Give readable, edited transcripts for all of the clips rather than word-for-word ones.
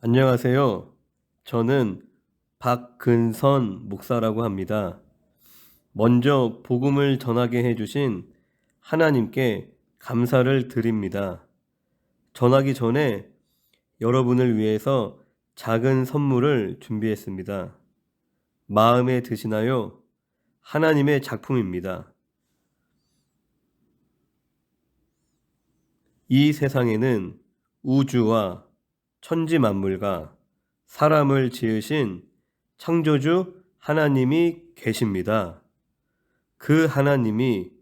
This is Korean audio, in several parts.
안녕하세요. 저는 박근선 목사라고 합니다. 먼저 복음을 전하게 해주신 하나님께 감사를 드립니다. 전하기 전에 여러분을 위해서 작은 선물을 준비했습니다. 마음에 드시나요? 하나님의 작품입니다. 이 세상에는 우주와 천지 만물과 사람을 지으신 창조주 하나님이 계십니다. 그 하나님이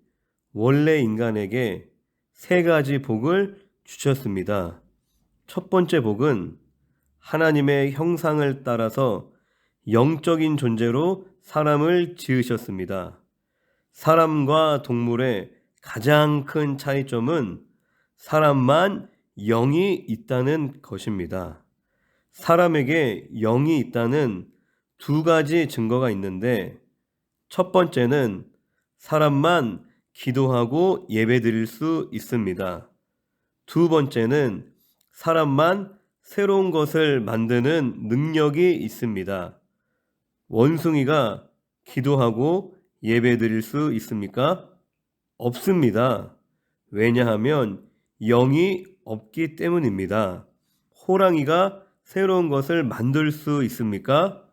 원래 인간에게 세 가지 복을 주셨습니다. 첫 번째 복은 하나님의 형상을 따라서 영적인 존재로 사람을 지으셨습니다. 사람과 동물의 가장 큰 차이점은 사람만 영이 있다는 것입니다. 사람에게 영이 있다는 두 가지 증거가 있는데, 첫 번째는 사람만 기도하고 예배드릴 수 있습니다. 두 번째는 사람만 새로운 것을 만드는 능력이 있습니다. 원숭이가 기도하고 예배드릴 수 있습니까? 없습니다. 왜냐하면 영이 없기 때문입니다. 호랑이가 새로운 것을 만들 수 있습니까?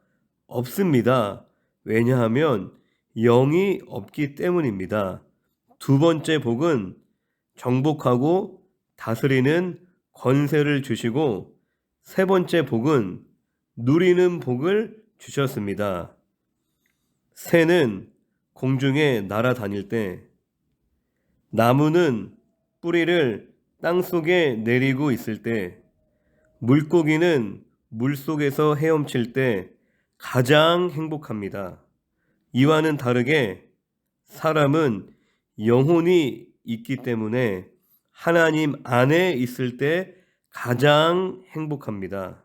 없습니다. 왜냐하면 영이 없기 때문입니다. 두 번째 복은 정복하고 다스리는 권세를 주시고, 세 번째 복은 누리는 복을 주셨습니다. 새는 공중에 날아다닐 때, 나무는 뿌리를 땅속에 내리고 있을 때, 물고기는 물속에서 헤엄칠 때 가장 행복합니다. 이와는 다르게 사람은 영혼이 있기 때문에 하나님 안에 있을 때 가장 행복합니다.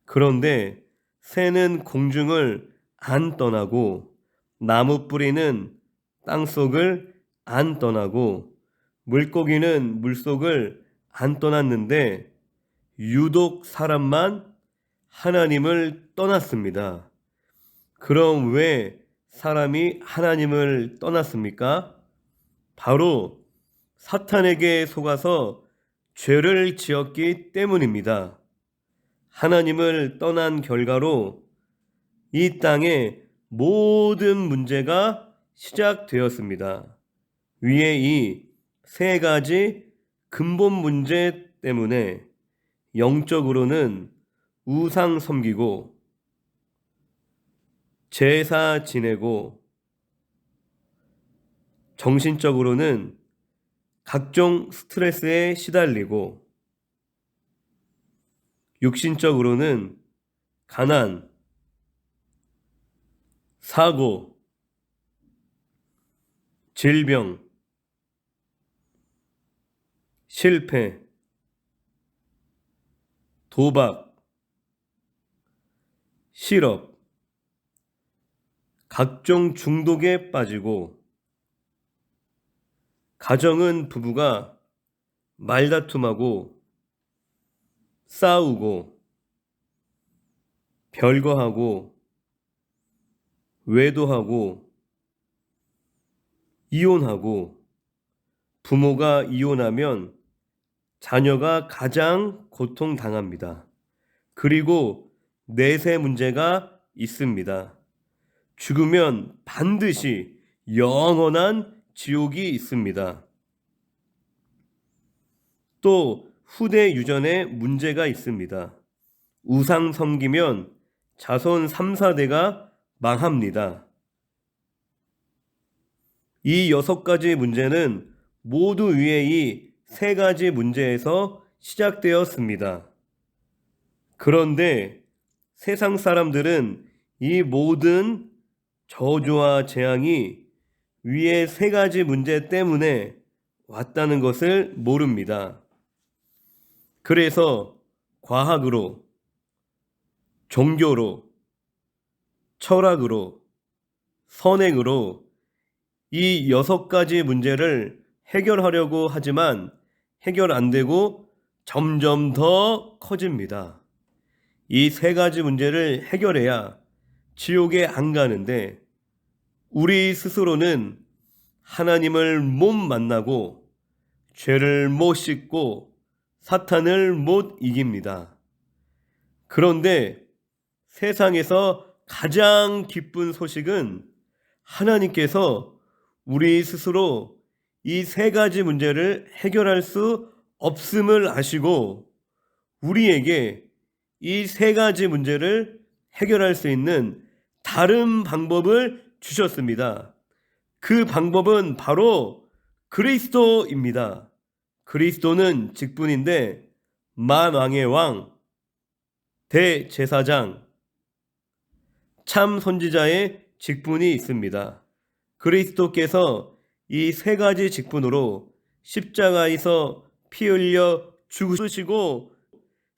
그런데 새는 공중을 안 떠나고, 나무 뿌리는 땅속을 안 떠나고, 물고기는 물속을 안 떠났는데 유독 사람만 하나님을 떠났습니다. 그럼 왜 사람이 하나님을 떠났습니까? 바로 사탄에게 속아서 죄를 지었기 때문입니다. 하나님을 떠난 결과로 이 땅의 모든 문제가 시작되었습니다. 위에 이 세 가지 근본 문제 때문에 영적으로는 우상 섬기고, 제사 지내고, 정신적으로는 각종 스트레스에 시달리고, 육신적으로는 가난, 사고, 질병, 실패, 도박, 실업, 각종 중독에 빠지고, 가정은 부부가 말다툼하고 싸우고 별거하고 외도하고 이혼하고, 부모가 이혼하면 자녀가 가장 고통당합니다. 그리고 내세 문제가 있습니다. 죽으면 반드시 영원한 지옥이 있습니다. 또 후대 유전에 문제가 있습니다. 우상 섬기면 자손 3, 4대가 망합니다. 이 6가지 문제는 모두 위에 이 3가지 문제에서 시작되었습니다. 그런데 세상 사람들은 이 모든 저주와 재앙이 위에 3가지 문제 때문에 왔다는 것을 모릅니다. 그래서 과학으로, 종교로, 철학으로, 선행으로 이 6가지 문제를 해결하려고 하지만 해결 안 되고 점점 더 커집니다. 이 세 가지 문제를 해결해야 지옥에 안 가는데 우리 스스로는 하나님을 못 만나고 죄를 못 씻고 사탄을 못 이깁니다. 그런데 세상에서 가장 기쁜 소식은 하나님께서 우리 스스로 이 세 가지 문제를 해결할 수 없음을 아시고 우리에게 이 세 가지 문제를 해결할 수 있는 다른 방법을 주셨습니다. 그 방법은 바로 그리스도입니다. 그리스도는 직분인데 만왕의 왕, 대제사장, 참 선지자의 직분이 있습니다. 그리스도께서 이 세 가지 직분으로 십자가에서 피 흘려 죽으시고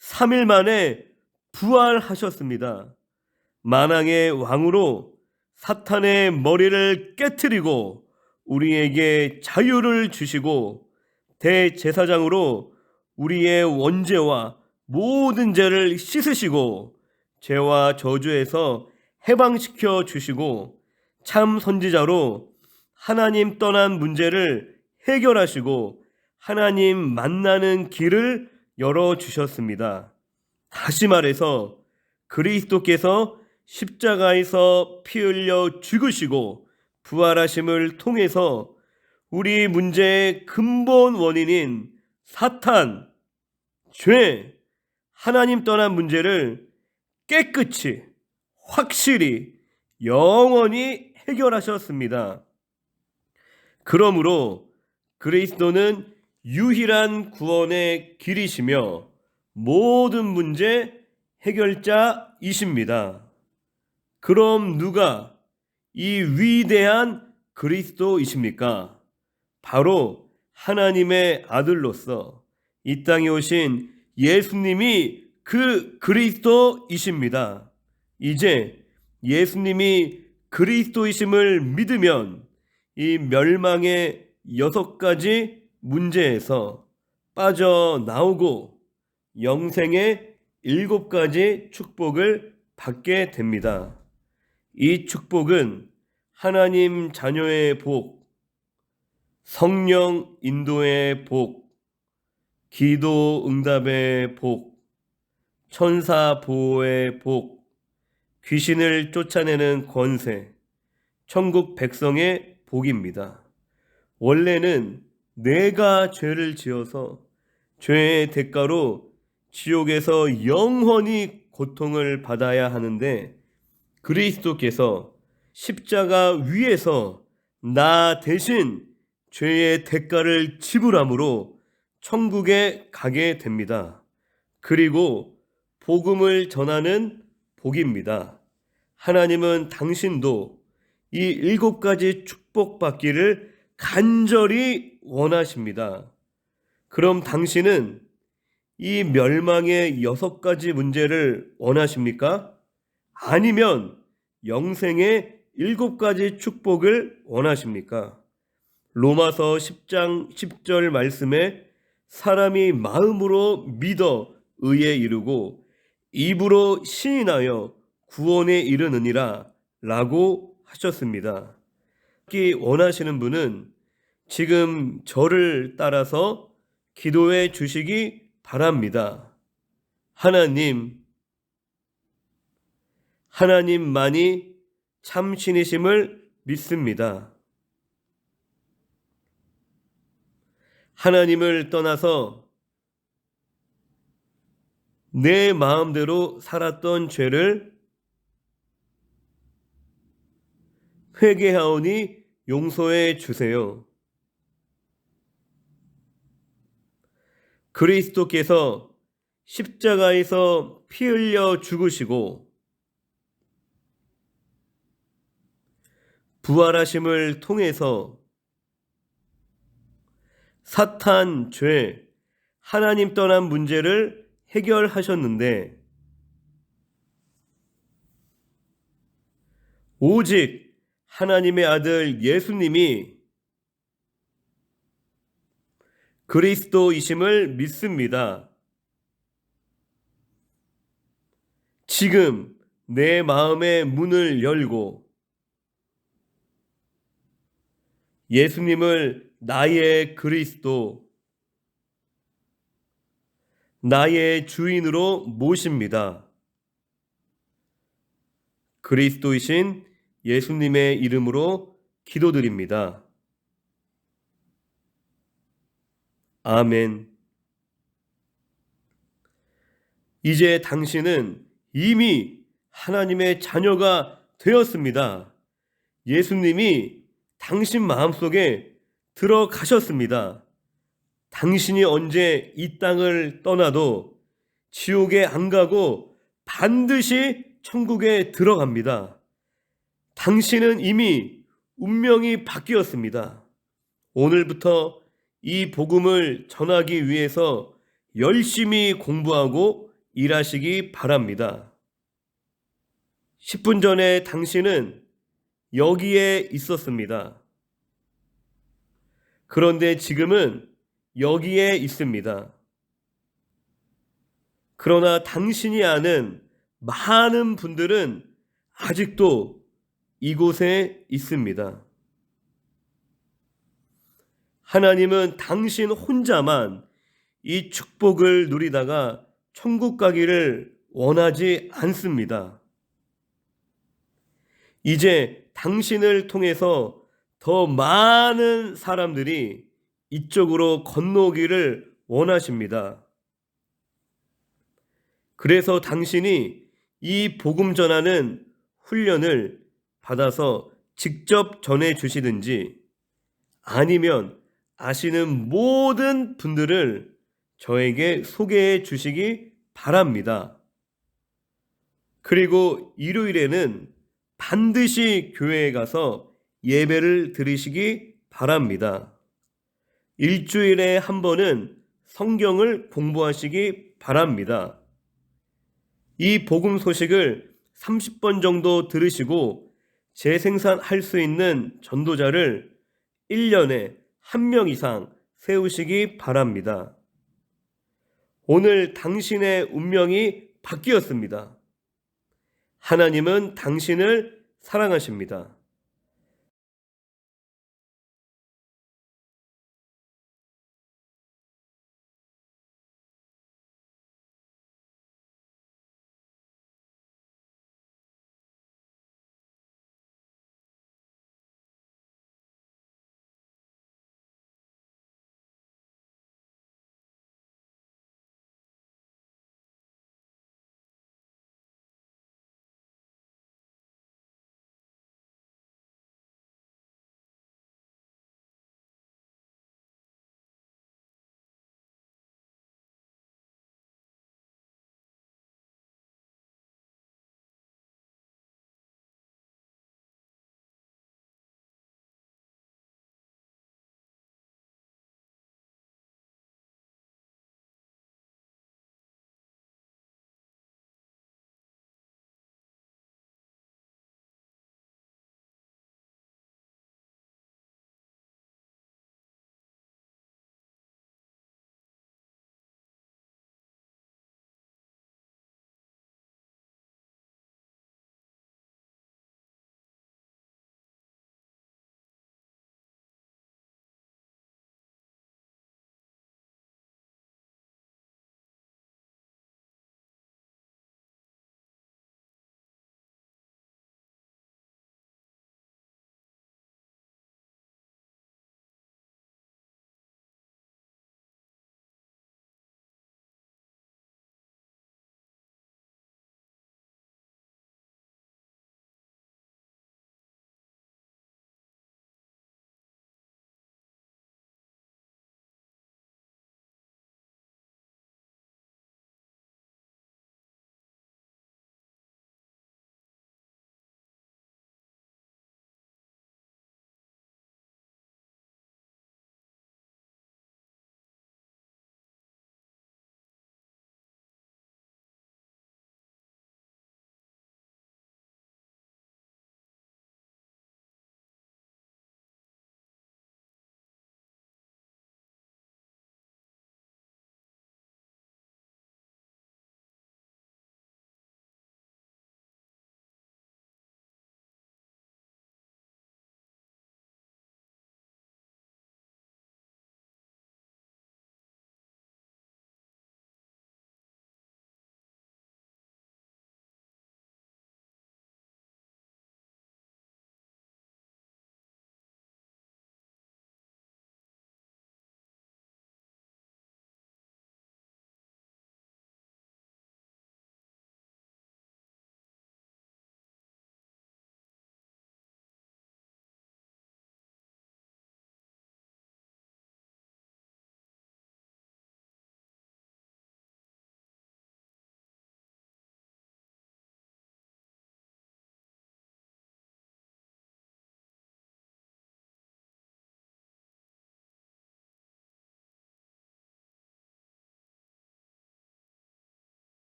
3일 만에 부활하셨습니다. 만왕의 왕으로 사탄의 머리를 깨트리고 우리에게 자유를 주시고 대제사장으로 우리의 원죄와 모든 죄를 씻으시고 죄와 저주에서 해방시켜 주시고 참 선지자로 하나님 떠난 문제를 해결하시고 하나님 만나는 길을 열어주셨습니다. 다시 말해서 그리스도께서 십자가에서 피 흘려 죽으시고 부활하심을 통해서 우리 문제의 근본 원인인 사탄, 죄, 하나님 떠난 문제를 깨끗이, 확실히, 영원히 해결하셨습니다. 그러므로 그리스도는 유일한 구원의 길이시며 모든 문제 해결자이십니다. 그럼 누가 이 위대한 그리스도이십니까? 바로 하나님의 아들로서 이 땅에 오신 예수님이 그 그리스도이십니다. 이제 예수님이 그리스도이심을 믿으면 이 멸망의 6가지 문제에서 빠져나오고 영생의 7가지 축복을 받게 됩니다. 이 축복은 하나님 자녀의 복, 성령 인도의 복, 기도 응답의 복, 천사 보호의 복, 귀신을 쫓아내는 권세, 천국 백성의 복입니다. 원래는 내가 죄를 지어서 죄의 대가로 지옥에서 영원히 고통을 받아야 하는데 그리스도께서 십자가 위에서 나 대신 죄의 대가를 지불함으로 천국에 가게 됩니다. 그리고 복음을 전하는 복입니다. 하나님은 당신도 이 7가지 축복받기를 간절히 원하십니다. 그럼 당신은 이 멸망의 6가지 문제를 원하십니까? 아니면 영생의 7가지 축복을 원하십니까? 로마서 10장 10절 말씀에 사람이 마음으로 믿어 의에 이르고 입으로 시인하여 구원에 이르느니라 라고 하셨습니다. 듣기 원하시는 분은 지금 저를 따라서 기도해 주시기 바랍니다. 하나님만이 참신이심을 믿습니다. 하나님을 떠나서 내 마음대로 살았던 죄를 회개하오니 용서해 주세요. 그리스도께서 십자가에서 피 흘려 죽으시고 부활하심을 통해서 사탄, 죄, 하나님 떠난 문제를 해결하셨는데 오직 하나님의 아들 예수님이 그리스도이심을 믿습니다. 지금 내 마음의 문을 열고 예수님을 나의 그리스도, 나의 주인으로 모십니다. 그리스도이신 예수님의 이름으로 기도드립니다. 아멘. 이제 당신은 이미 하나님의 자녀가 되었습니다. 예수님이 당신 마음속에 들어가셨습니다. 당신이 언제 이 땅을 떠나도 지옥에 안 가고 반드시 천국에 들어갑니다. 당신은 이미 운명이 바뀌었습니다. 오늘부터 이 복음을 전하기 위해서 열심히 공부하고 일하시기 바랍니다. 10분 전에 당신은 여기에 있었습니다. 그런데 지금은 여기에 있습니다. 그러나 당신이 아는 많은 분들은 아직도 이곳에 있습니다. 하나님은 당신 혼자만 이 축복을 누리다가 천국 가기를 원하지 않습니다. 이제 당신을 통해서 더 많은 사람들이 이쪽으로 건너오기를 원하십니다. 그래서 당신이 이 복음 전하는 훈련을 받아서 직접 전해 주시든지 아니면 아시는 모든 분들을 저에게 소개해 주시기 바랍니다. 그리고 일요일에는 반드시 교회에 가서 예배를 드리시기 바랍니다. 일주일에 한 번은 성경을 공부하시기 바랍니다. 이 복음 소식을 30번 정도 들으시고 재생산할 수 있는 전도자를 1년에 1명 이상 세우시기 바랍니다. 오늘 당신의 운명이 바뀌었습니다. 하나님은 당신을 사랑하십니다.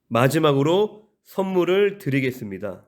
마지막으로 선물을 드리겠습니다.